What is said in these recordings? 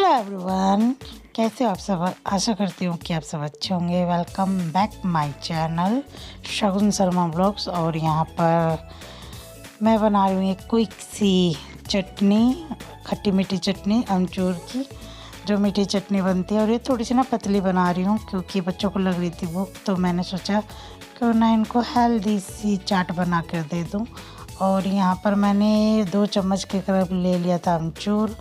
Hello everyone, कैसे हो आप सब। आशा करती हूँ कि आप सब अच्छे होंगे। Welcome back my channel Shagun Sharma blogs. और यहाँ पर मैं बना रही हूँ एक क्विक सी चटनी, खट्टी मीठी चटनी अमचूर की, जो मीठी चटनी बनती है। और ये थोड़ी सी ना पतली बना रही हूँ क्योंकि बच्चों को लग रही थी भूख, तो मैंने सोचा क्यों ना इनको हेल्दी सी चाट बना कर दे दूँ। और यहाँ पर मैंने 2 चम्मच के करीब ले लिया था अमचूर,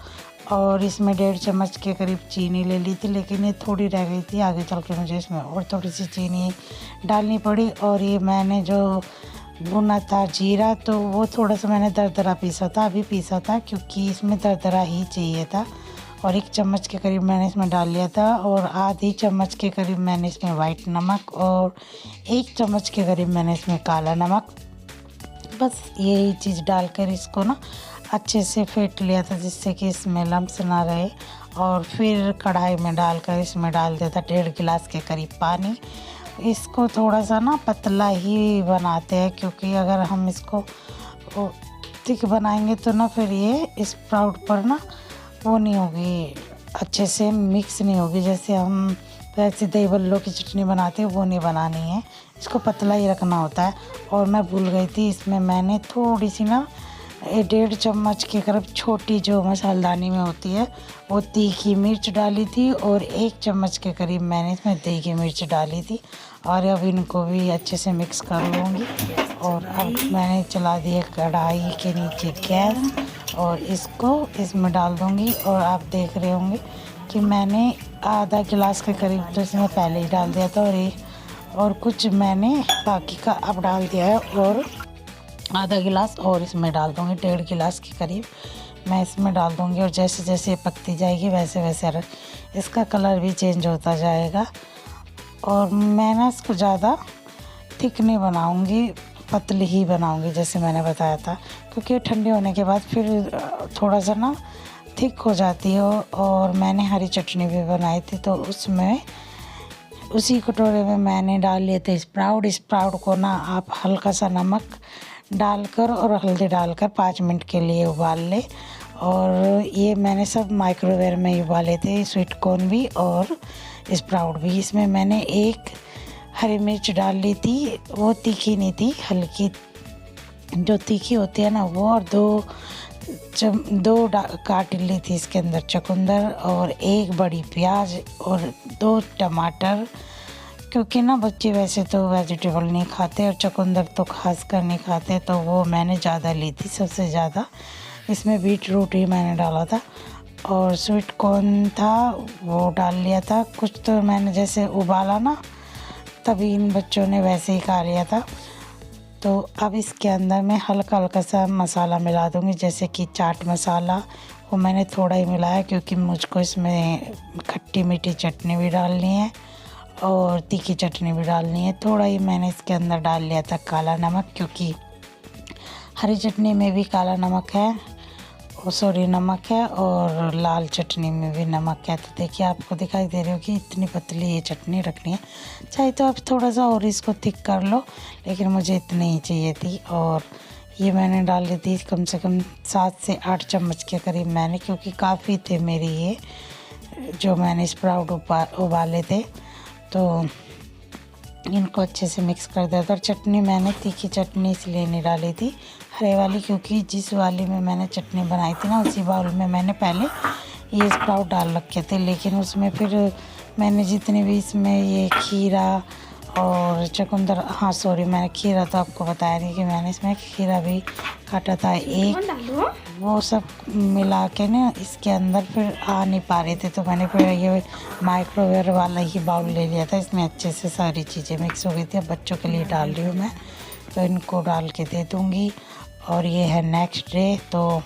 और इसमें 1.5 चम्मच के करीब चीनी ले ली थी, लेकिन ये थोड़ी रह गई थी। आगे चल के मुझे इसमें और थोड़ी सी चीनी डालनी पड़ी। और ये मैंने जो भुना था जीरा, तो वो थोड़ा सा मैंने दरदरा पीसा था, अभी पीसा था क्योंकि इसमें दरदरा ही चाहिए था। और 1 चम्मच के करीब मैंने इसमें डाल लिया था। और आधी चम्मच के करीब मैंने इसमें वाइट नमक, और 1 चम्मच के करीब मैंने इसमें काला नमक, बस यही चीज़ डालकर इसको ना अच्छे से फेंट लिया था, जिससे कि इसमें लम्स ना रहे। और फिर कढ़ाई में डालकर इसमें डाल दिया था 1.5 गिलास के करीब पानी। इसको थोड़ा सा ना पतला ही बनाते हैं, क्योंकि अगर हम इसको थिक बनाएंगे तो ना फिर ये स्प्राउट पर ना वो नहीं होगी, अच्छे से मिक्स नहीं होगी। जैसे हम वैसे दही बल्लों की चटनी बनाते हैं वो नहीं बनानी है, इसको पतला ही रखना होता है। और मैं भूल गई थी, इसमें मैंने थोड़ी सी ना 1.5 चम्मच के करीब छोटी जो मसालदानी में होती है वो तीखी मिर्च डाली थी, और 1 चम्मच के करीब मैंने इसमें तीखी मिर्च डाली थी। और अब इनको भी अच्छे से मिक्स कर लूँगी। और अब मैंने चला दिया कढ़ाई के नीचे गैस, और इसको इसमें डाल दूँगी। और आप देख रहे होंगे कि मैंने आधा गिलास के करीब तो इसमें पहले ही डाल दिया था, और कुछ मैंने बाकी का अब डाल दिया है। और आधा गिलास और इसमें डाल दूँगी, 1.5 गिलास के करीब मैं इसमें डाल दूँगी। और जैसे जैसे पकती जाएगी वैसे वैसे इसका कलर भी चेंज होता जाएगा। और मैं ना इसको ज़्यादा थिक नहीं बनाऊँगी, पतली ही बनाऊँगी जैसे मैंने बताया था, क्योंकि ठंडे होने के बाद फिर थोड़ा सा ना थिक हो जाती है। और मैंने हरी चटनी भी बनाई थी, तो उसमें उसी कटोरे में मैंने डाल लिए थे स्प्राउट को ना आप हल्का सा नमक डालकर और हल्दी डालकर 5 मिनट के लिए उबाल ले। और ये मैंने सब माइक्रोवेव में ही उबाले थे, स्वीट कॉर्न भी और स्प्राउट भी। इसमें मैंने 1 हरी मिर्च डाल ली थी, वो तीखी नहीं थी, हल्की जो तीखी होती है ना वो। और 2 काट ली थी इसके अंदर चुकंदर, और 1 बड़ी प्याज, और 2 टमाटर, क्योंकि ना बच्चे वैसे तो वेजिटेबल नहीं खाते और चुकंदर तो खासकर नहीं खाते, तो वो मैंने ज़्यादा ली थी। सबसे ज़्यादा इसमें बीट रूट ही मैंने डाला था। और स्वीट कॉर्न था वो डाल लिया था। कुछ तो मैंने जैसे उबाला ना तभी इन बच्चों ने वैसे ही खा लिया था। तो अब इसके अंदर मैं हल्का हल्का सा मसाला मिला दूँगी, जैसे कि चाट मसाला, वो मैंने थोड़ा ही मिलाया क्योंकि मुझको इसमें खट्टी मीठी चटनी भी डालनी है और तीखी चटनी भी डालनी है। थोड़ा ही मैंने इसके अंदर डाल लिया था काला नमक, क्योंकि हरी चटनी में भी काला नमक है, नमक है, और लाल चटनी में भी नमक है। तो देखिए आपको दिखाई दे रही हो कि इतनी पतली ये चटनी रखनी है। चाहे तो आप थोड़ा सा और इसको थिक कर लो, लेकिन मुझे इतनी ही चाहिए थी। और ये मैंने डाल दी थी कम से कम 7 से 8 चम्मच के करीब मैंने, क्योंकि काफ़ी थे मेरी ये जो मैंने स्प्राउट उबाले थे। तो इनको अच्छे से मिक्स कर दिया था। और चटनी मैंने तीखी चटनी इसलिए नहीं डाली थी, हरे वाली, क्योंकि जिस वाली में मैंने चटनी बनाई थी ना उसी बाउल में मैंने पहले ये स्प्राउट डाल रखे थे। लेकिन उसमें फिर मैंने जितने भी इसमें ये खीरा और चुकंदर, मैंने खीरा तो आपको बताया नहीं कि मैंने इसमें खीरा भी काटा था 1, वो सब मिला के ना इसके अंदर फिर आ नहीं पा रहे थे, तो मैंने फिर ये माइक्रोवेव वाला ही बाउल ले लिया था। इसमें अच्छे से सारी चीज़ें मिक्स हो गई थी। अब बच्चों के लिए डाल रही हूँ मैं, तो इनको डाल के दे दूँगी। और ये है नेक्स्ट डे। तो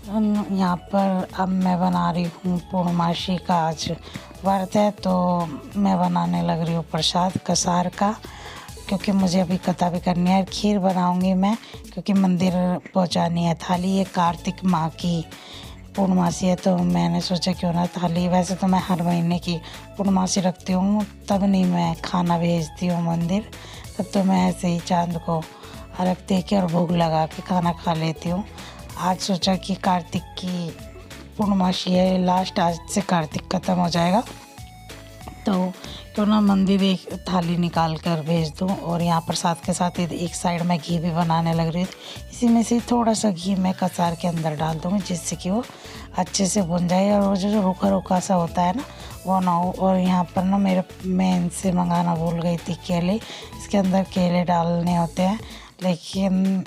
यहाँ पर अब मैं बना रही हूँ पूर्णमासी का आज व्रत है, तो मैं बनाने लग रही हूँ प्रसाद कसार का, क्योंकि मुझे अभी कथा भी करनी है। खीर बनाऊंगी मैं, क्योंकि मंदिर पहुँचानी है थाली। ये कार्तिक माह की पूर्णमासी है, तो मैंने सोचा क्यों ना थाली, वैसे तो मैं हर महीने की पूर्णमासी रखती हूँ, तब नहीं मैं खाना भेजती हूँ मंदिर, तब तो मैं ऐसे ही चांद को अर्घ दे के और भोग लगा के खाना खा लेती हूँ। आज सोचा कि कार्तिक की पूर्णमासी है लास्ट, आज से कार्तिक खत्म हो जाएगा, तो क्यों ना मंदिर एक थाली निकाल कर भेज दूँ। और यहाँ प्रसाद के साथ एक साइड में घी भी बनाने लग रही थी, इसी में से थोड़ा सा घी मैं कसार के अंदर डाल दूँगी जिससे कि वो अच्छे से भुन जाए और वो जो रूखा रूखा सा होता है ना वो ना हो। और यहाँ पर ना मैं इनसे मंगाना भूल गई थी केले, इसके अंदर केले डालने होते हैं लेकिन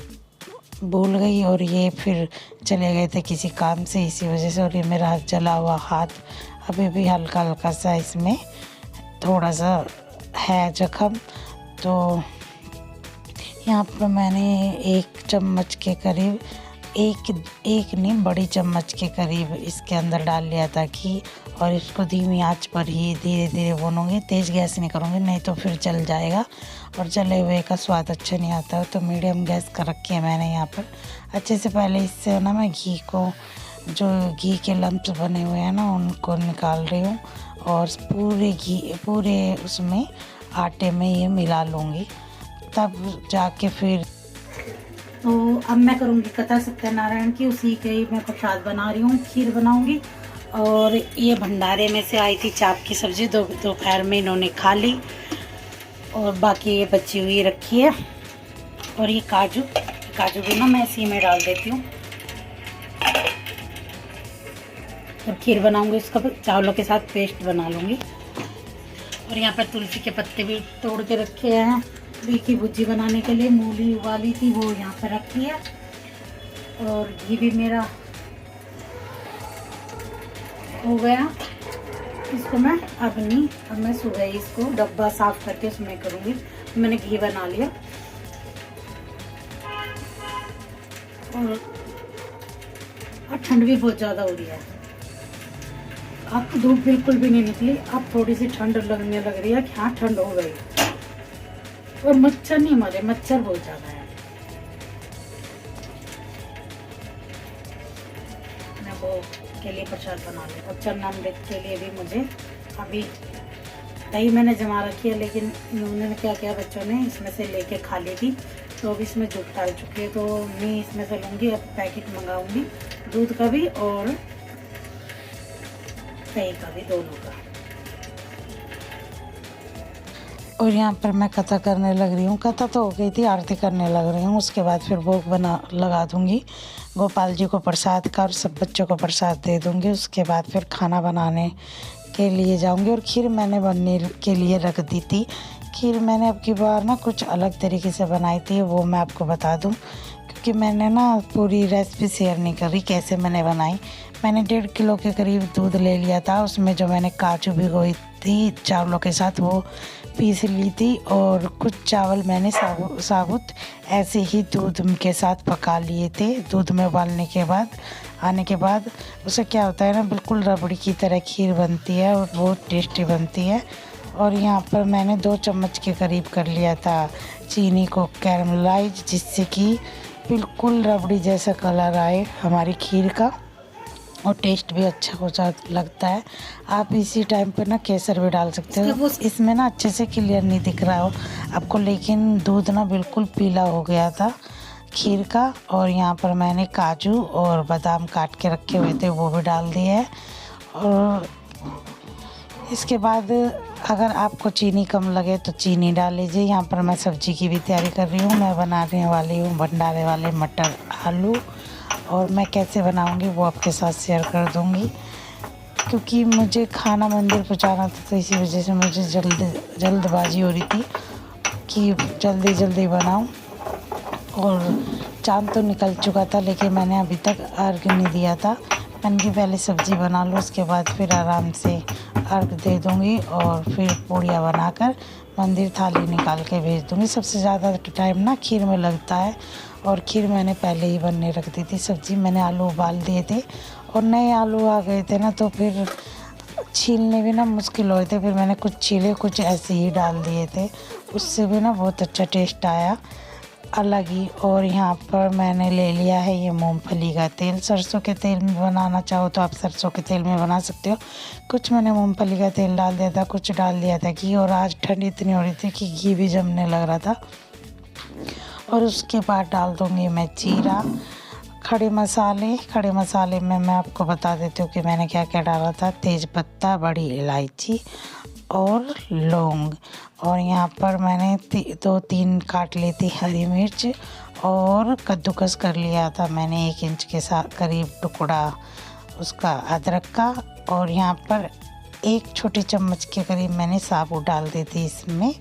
भूल गई और ये फिर चले गए थे किसी काम से, इसी वजह से। और ये मेरा जला हुआ हाथ अभी भी हल्का हल्का सा इसमें थोड़ा सा है जख्म। तो यहाँ पर मैंने 1 चम्मच के करीब, एक नहीं बड़ी चम्मच के करीब इसके अंदर डाल लिया था घी। और इसको धीमी आंच पर ही धीरे धीरे भूनूंगी, तेज़ गैस नहीं करूँगी नहीं तो फिर जल जाएगा और जले हुए का स्वाद अच्छा नहीं आता है। तो मीडियम गैस कर रखी है मैंने यहाँ पर अच्छे से। पहले इससे ना मैं घी को, जो घी के लम्प्स बने हुए हैं ना उनको निकाल रही हूँ और पूरे उसमें आटे में ये मिला लूँगी, तब जाके फिर। तो अब मैं करूँगी कथा सत्यनारायण की, उसी के ही मैं प्रसाद बना रही हूँ, खीर बनाऊँगी। और ये भंडारे में से आई थी चाप की सब्ज़ी, दोपहर में इन्होंने खा ली और बाकी ये बची हुई रखी है। और ये काजू भी ना मैं इसी में डाल देती हूँ और खीर बनाऊँगी, इसका चावलों के साथ पेस्ट बना लूँगी। और यहाँ पर तुलसी के पत्ते भी तोड़ के रखे हैं घी की भुजी बनाने के लिए। मूली उबाली थी वो यहाँ पर रखी है और घी भी मेरा हो गया। इसको मैं अब मैं सुबह ही इसको डब्बा साफ करके उसमें करूँगी। मैंने घी बना लिया और ठंड भी बहुत ज़्यादा हो रही है, अब तो धूप बिल्कुल भी नहीं निकली, अब थोड़ी सी ठंड लगने लग रही है कि हाँ ठंड हो गई। और मच्छर नहीं मरे, मच्छर बहुत ज़्यादा है। मैं वो के लिए प्रसाद बना लिया। और चरणामृत के लिए भी मुझे अभी दही मैंने जमा रखी है, लेकिन इन्होंने क्या किया बच्चों ने इसमें से लेके खा ली थी, तो अभी इसमें जुट डाल चुकी है। तो मैं इसमें से लूँगी, अब पैकेट मंगाऊंगी दूध का भी और दही का भी, दोनों का। और यहाँ पर मैं कथा करने लग रही हूँ, कथा तो हो गई थी, आरती करने लग रही हूँ। उसके बाद फिर भोग लगा दूँगी गोपाल जी को प्रसाद का और सब बच्चों को प्रसाद दे दूँगी। उसके बाद फिर खाना बनाने के लिए जाऊँगी। और खीर मैंने बनने के लिए रख दी थी। खीर मैंने अब की बार ना कुछ अलग तरीके से बनाई थी, वो मैं आपको बता दूँ, क्योंकि मैंने ना पूरी रेसिपी शेयर नहीं करी कैसे मैंने बनाई। मैंने 1.5 किलो के करीब दूध ले लिया था, उसमें जो मैंने काजू भिगोई थी चावलों के साथ वो पीस ली थी। और कुछ चावल मैंने साबुत ऐसे ही दूध के साथ पका लिए थे। दूध में उबालने के बाद आने के बाद उसे क्या होता है ना, बिल्कुल रबड़ी की तरह खीर बनती है और बहुत टेस्टी बनती है। और यहाँ पर मैंने 2 चम्मच के करीब कर लिया था चीनी को कैरमलाइज, जिससे कि बिल्कुल रबड़ी जैसा कलर आए हमारी खीर का और टेस्ट भी अच्छा हो लगता है। आप इसी टाइम पर ना केसर भी डाल सकते हो। इसमें ना अच्छे से क्लियर नहीं दिख रहा हो आपको, लेकिन दूध ना बिल्कुल पीला हो गया था खीर का। और यहाँ पर मैंने काजू और बादाम काट के रखे हुए थे वो भी डाल दिए है। और इसके बाद अगर आपको चीनी कम लगे तो चीनी डाल लीजिए। यहाँ पर मैं सब्जी की भी तैयारी कर रही हूँ। मैं बनाने वाली हूँ भंडारे वाले मटर आलू, और मैं कैसे बनाऊँगी वो आपके साथ शेयर कर दूँगी, क्योंकि मुझे खाना मंदिर पहुँचाना था, तो इसी वजह से मुझे जल्दबाजी हो रही थी कि जल्दी बनाऊँ। और चाँद तो निकल चुका था, लेकिन मैंने अभी तक अर्घ नहीं दिया था। मैंने कि पहले सब्ज़ी बना लो, उसके बाद फिर आराम से अर्घ दे दूँगी और फिर पूड़ियाँ बनाकर मंदिर थाली निकाल के भेज दूँगी। सबसे ज़्यादा टाइम ना खीर में लगता है, और खीर मैंने पहले ही बनने रख दी थी। सब्ज़ी मैंने आलू उबाल दिए थे और नए आलू आ गए थे ना, तो फिर छीलने भी ना मुश्किल हुए थे। फिर मैंने कुछ छीले, कुछ ऐसे ही डाल दिए थे, उससे भी ना बहुत अच्छा टेस्ट आया अलग ही। और यहाँ पर मैंने ले लिया है ये मूंगफली का तेल। सरसों के तेल में बनाना चाहो तो आप सरसों के तेल में बना सकते हो। कुछ मैंने मूंगफली का तेल डाल दिया था, कुछ डाल दिया था घी। और आज ठंड इतनी हो रही थी कि घी भी जमने लग रहा था। और उसके बाद डाल दूँगी मैं जीरा, खड़े मसाले में मैं आपको बता देती हूँ कि मैंने क्या क्या डाला था। तेज़पत्ता, बड़ी इलायची और लौंग, और यहाँ पर मैंने 2-3 काट ली थी हरी मिर्च, और कद्दूकस कर लिया था मैंने 1 इंच के साथ करीब टुकड़ा उसका अदरक का, और यहाँ पर 1 छोटी चम्मच के करीब मैंने साबुत डाल दी थी, इसमें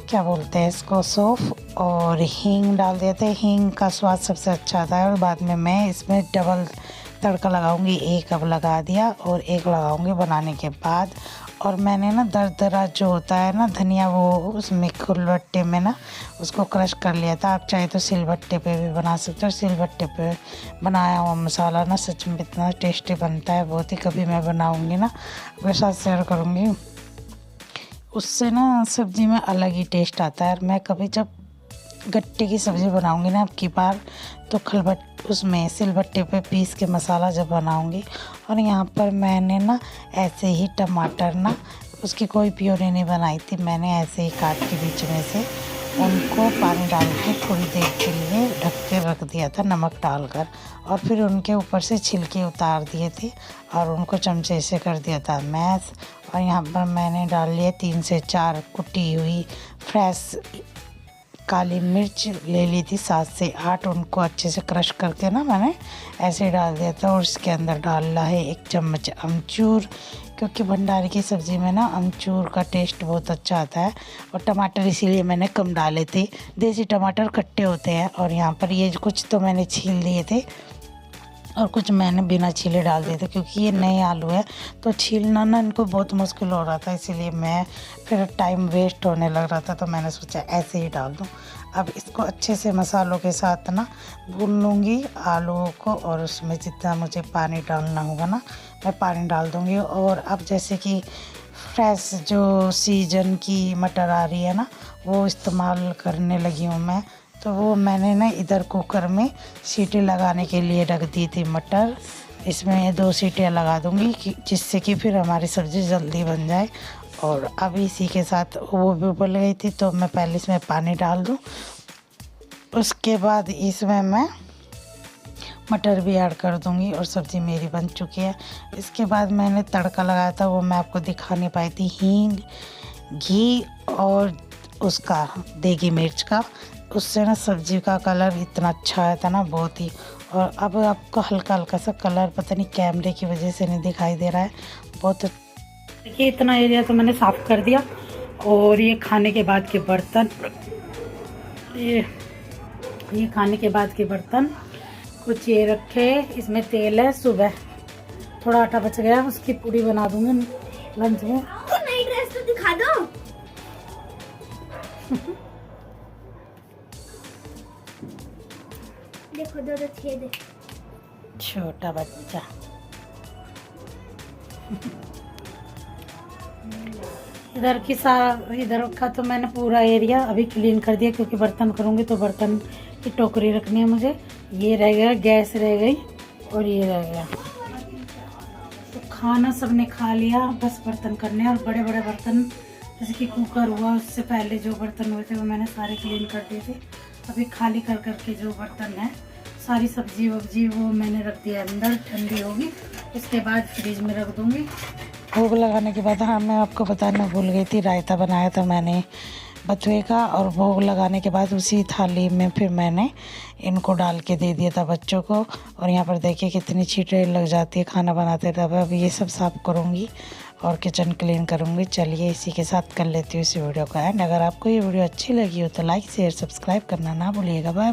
क्या बोलते हैं इसको, सौंफ, और हींग डाल दिए थे। हींग का स्वाद सबसे अच्छा आता है, और बाद में मैं इसमें डबल तड़का लगाऊंगी। 1 अब लगा दिया और 1 लगाऊंगी बनाने के बाद। और मैंने ना दरदरा जो होता है ना धनिया, वो उसमें सिलबट्टे में ना उसको क्रश कर लिया था। आप चाहे तो सिलबट्टे पे भी बना सकते हो। सिलबट्टे पे बनाया हुआ मसाला ना सच में इतना टेस्टी बनता है, बहुत ही। कभी मैं बनाऊंगी ना आपके साथ शेयर करूंगी, उससे ना सब्ज़ी में अलग ही टेस्ट आता है। मैं कभी जब गट्टे की सब्ज़ी बनाऊंगी ना अब की बार, तो उसमें सिलबट्टे पे पीस के मसाला जब बनाऊंगी। और यहाँ पर मैंने ना ऐसे ही टमाटर ना, उसकी कोई प्योरी नहीं बनाई थी, मैंने ऐसे ही काट के बीच में से उनको पानी डाल के थोड़ी देर के लिए ढक के रख दिया था नमक डालकर, और फिर उनके ऊपर से छिलके उतार दिए थे और उनको चमचे से कर दिया था मैश। और यहाँ पर मैंने डाल लिया 3 से 4 कुटी हुई फ्रेश काली मिर्च ले ली थी, 7 से 8, उनको अच्छे से क्रश करके ना मैंने ऐसे डाल दिया था। और इसके अंदर डालना है 1 चम्मच अमचूर, क्योंकि भंडारे की सब्ज़ी में ना अमचूर का टेस्ट बहुत अच्छा आता है। और टमाटर इसीलिए मैंने कम डाले थे, देसी टमाटर खट्टे होते हैं। और यहाँ पर ये कुछ तो मैंने छील दिए थे और कुछ मैंने बिना छीले डाल दिए थे, क्योंकि ये नए आलू है तो छीलना ना इनको बहुत मुश्किल हो रहा था, इसीलिए मैं फिर टाइम वेस्ट होने लग रहा था, तो मैंने सोचा ऐसे ही डाल दूँ। अब इसको अच्छे से मसालों के साथ ना भून लूँगी आलूओं को, और उसमें जितना मुझे पानी डालना होगा ना मैं पानी डाल दूँगी। और अब जैसे कि फ्रेश जो सीजन की मटर आ रही है ना, वो इस्तेमाल करने लगी हूँ मैं, तो वो मैंने ना इधर कुकर में सीटी लगाने के लिए रख दी थी मटर। इसमें 2 सीटियाँ लगा दूँगी जिससे कि फिर हमारी सब्ज़ी जल्दी बन जाए। और अब इसी के साथ वो भी उबल गई थी, तो मैं पहले इसमें पानी डाल दूँ, उसके बाद इसमें मैं मटर भी ऐड कर दूँगी, और सब्ज़ी मेरी बन चुकी है। इसके बाद मैंने तड़का लगाया था, वो मैं आपको दिखा नहीं पाई थी, हींग, घी और उसका देगी मिर्च का, उससे ना सब्ज़ी का कलर इतना अच्छा आया था ना, बहुत ही। और अब आपको हल्का हल्का सा कलर पता नहीं कैमरे की वजह से नहीं दिखाई दे रहा है, बहुत। देखिए इतना एरिया तो मैंने साफ़ कर दिया। और ये खाने के बाद के बर्तन, ये खाने के बाद के बर्तन कुछ ये रखे, इसमें तेल है। सुबह थोड़ा आटा बच गया, उसकी पूड़ी बना दूँगी लंच में। नई ड्रेस तो दिखा दो। देखो 2 छेद, छोटा बच्चा। इधर का तो मैंने पूरा एरिया अभी क्लीन कर दिया, क्योंकि बर्तन करूँगी तो बर्तन की टोकरी रखनी है मुझे। ये रह गया, गैस रह गई, और ये रह गया। तो खाना सबने खा लिया, बस बर्तन करने। और बड़े बड़े बर्तन जैसे कि कुकर हुआ, उससे पहले जो बर्तन हुए थे वो मैंने सारे क्लीन कर दिए थे। अभी खाली कर करके जो बर्तन है, सारी सब्जी वब्जी वो मैंने रख दिया अंदर, ठंडी होगी उसके बाद फ्रिज में रख दूँगी। भोग लगाने के बाद, हाँ मैं आपको बताना भूल गई थी, रायता बनाया था मैंने बथुए का। और भोग लगाने के बाद उसी थाली में फिर मैंने इनको डाल के दे दिया था बच्चों को। और यहाँ पर देखिए कितनी छींटे लग जाती है खाना बनाते तब। अब ये सब साफ़ करूँगी और किचन क्लीन करूँगी। चलिए इसी के साथ कर लेती हूँ इस वीडियो का एंड। अगर आपको ये वीडियो अच्छी लगी हो तो लाइक शेयर सब्सक्राइब करना ना भूलिएगा। बाय।